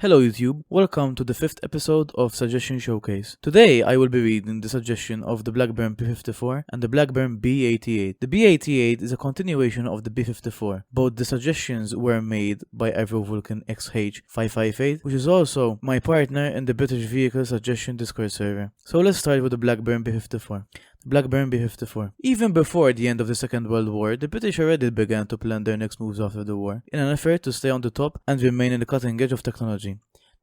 Hello YouTube, welcome to the 5th episode of Suggestion Showcase. Today I will be reading the suggestion of the Blackburn B54 and the Blackburn B88. The B88 is a continuation of the B54. Both the suggestions were made by Vulcan Ep.5, which is also my partner in the British Vehicle Suggestion Discord server. So let's start with the Blackburn B54. Blackburn B54. Even before the end of the Second World War, the British already began to plan their next moves after the war, in an effort to stay on the top and remain in the cutting edge of technology.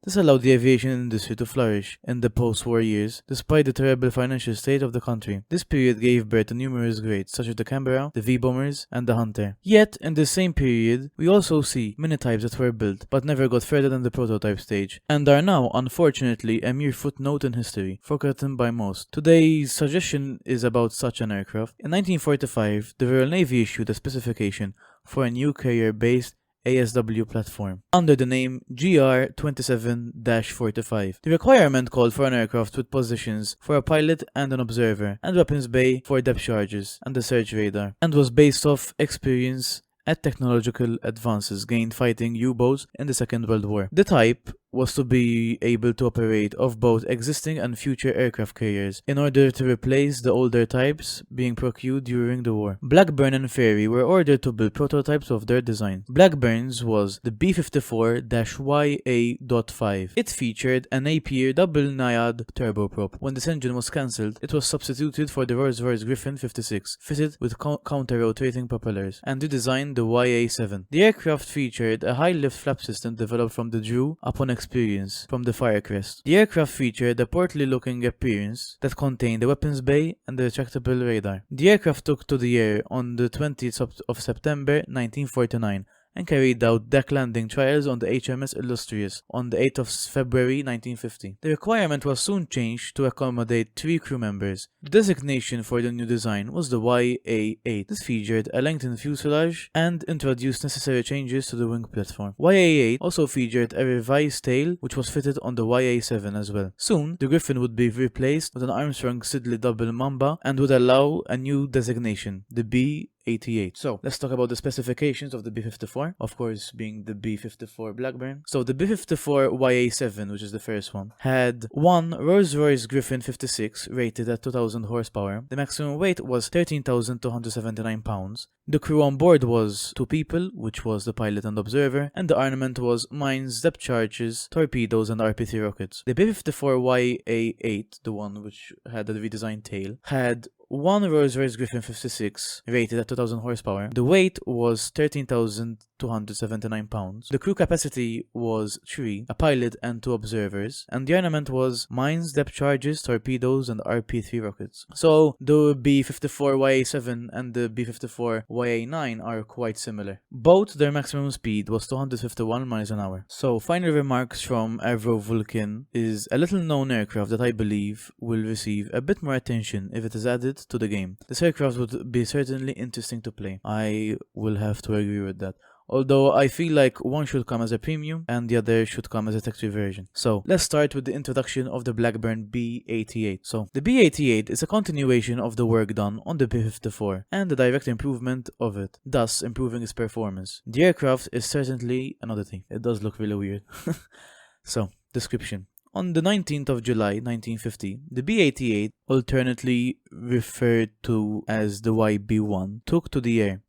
This allowed the aviation industry to flourish in the post-war years, despite the terrible financial state of the country. This period gave birth to numerous greats, such as the Canberra, the V-bombers, and the Hunter. Yet, in the same period, we also see many types that were built, but never got further than the prototype stage, and are now, unfortunately, a mere footnote in history, forgotten by most. Today's suggestion is about such an aircraft. In 1945, the Royal Navy issued a specification for a new carrier-based ASW platform under the name GR27-45. The requirement called for an aircraft with positions for a pilot and an observer, and weapons bay for depth charges and the search radar, and was based off experience at technological advances gained fighting U-boats in the Second World War. The type was to be able to operate off both existing and future aircraft carriers in order to replace the older types being procured during the war. Blackburn and Fairey were ordered to build prototypes of their design. Blackburn's was the B-54-YA.5. It featured an Napier double Naiad turboprop. When this engine was cancelled, it was substituted for the Rolls-Royce Griffin 56, fitted with counter-rotating propellers, and redesigned the YA7. The aircraft featured a high-lift flap system developed from the Drew upon experience from the Firecrest. The aircraft featured a portly-looking appearance that contained a weapons bay and a retractable radar. The aircraft took to the air on the 20th of September 1949 and carried out deck landing trials on the HMS Illustrious on the 8th of February 1950. The requirement was soon changed to accommodate 3 crew members. The designation for the new design was the YA8. This featured a lengthened fuselage and introduced necessary changes to the wing platform. YA8 also featured a revised tail which was fitted on the YA7 as well. Soon, the Griffin would be replaced with an Armstrong-Siddeley double Mamba and would allow a new designation, the B-88. So, let's talk about the specifications of the B-54, of course being the B-54 Blackburn. So, the B-54 YA7, which is the first one, had one Rolls-Royce Griffin 56 rated at 2000 horsepower. The maximum weight was 13,279 pounds. The crew on board was 2 people, which was the pilot and observer, and the armament was mines, depth charges, torpedoes, and RP-3 rockets. The B-54 YA8, the one which had a redesigned tail, had one Rolls-Royce Griffin 56 rated at 2000 horsepower. The weight was 13,279 pounds. The crew capacity was 3, a pilot and 2 observers, and the armament was mines, depth charges, torpedoes, and RP-3 rockets. So the B-54 YA7 and the B-54 YA9 are quite similar. Both their maximum speed was 251 miles an hour. So final remarks from Vulcan is a little known aircraft that I believe will receive a bit more attention if it is added to the game. This aircraft would be certainly interesting to play. I will have to agree with that. Although I feel like one should come as a premium and the other should come as a tech version. So let's start with the introduction of the Blackburn B88. So the B88 is a continuation of the work done on the B54 and a direct improvement of it, thus improving its performance. The aircraft is certainly an oddity. It does look really weird. So, description. On the 19th of July 1950, the B-88, alternately referred to as the YB-1, took to the air.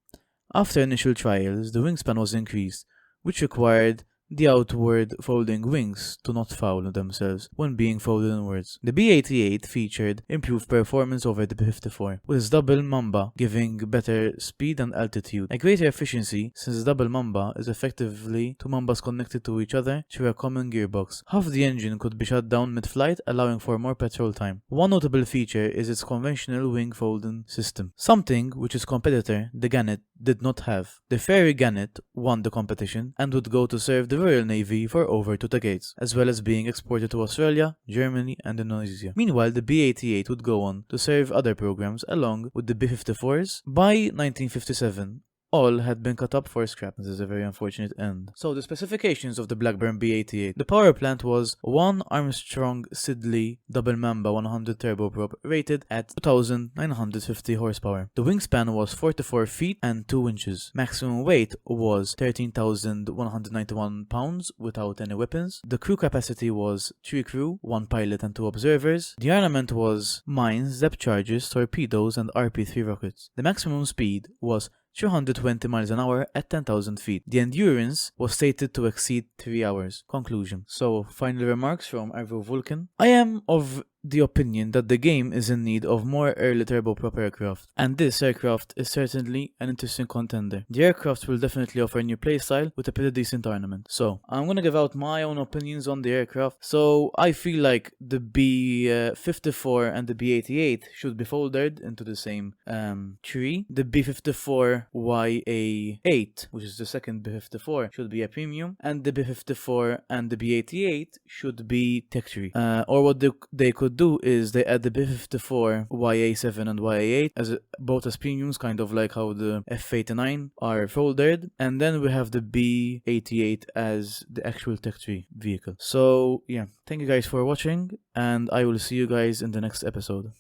After initial trials, the wingspan was increased, which required the outward folding wings to not foul themselves when being folded inwards. The B-88 featured improved performance over the B-54, with its double Mamba giving better speed and altitude, a greater efficiency since the double Mamba is effectively 2 Mambas connected to each other through a common gearbox. Half the engine could be shut down mid-flight, allowing for more patrol time. One notable feature is its conventional wing folding system, something which its competitor, the Gannet, did not have. The Fairey Gannet won the competition and would go to serve the Royal Navy for over 2 decades, as well as being exported to Australia, Germany, and Indonesia. Meanwhile, the B-88 would go on to serve other programs along with the B-54s. By 1957, all had been cut up for scrap. This is a very unfortunate end. So the specifications of the Blackburn B88. The power plant was 1 Armstrong Siddeley double Mamba 100 turboprop rated at 2,950 horsepower. The wingspan was 44 feet and 2 inches. Maximum weight was 13,191 pounds without any weapons. The crew capacity was 3 crew, 1 pilot and 2 observers. The armament was mines, depth charges, torpedoes and RP-3 rockets. The maximum speed was 220 miles an hour at 10,000 feet. The endurance was stated to exceed 3 hours. Conclusion. So, final remarks from Arvo Vulcan. I am of the opinion that the game is in need of more early turboprop aircraft, and this aircraft is certainly an interesting contender. The aircraft will definitely offer a new playstyle with a pretty decent ornament. So, I'm gonna give out my own opinions on the aircraft. So, I feel like the B-54 and the B-88 should be folded into the same tree. The B-54 YA8, which is the second B-54, should be a premium, and the B-54 and the B-88 should be tech tree. Or what they could do is they add the B-54 YA7 and YA8 as both as premiums, kind of like how the F-89 are folded, and then we have the B88 as the actual tech tree vehicle. So yeah, thank you guys for watching, and I will see you guys in the next episode.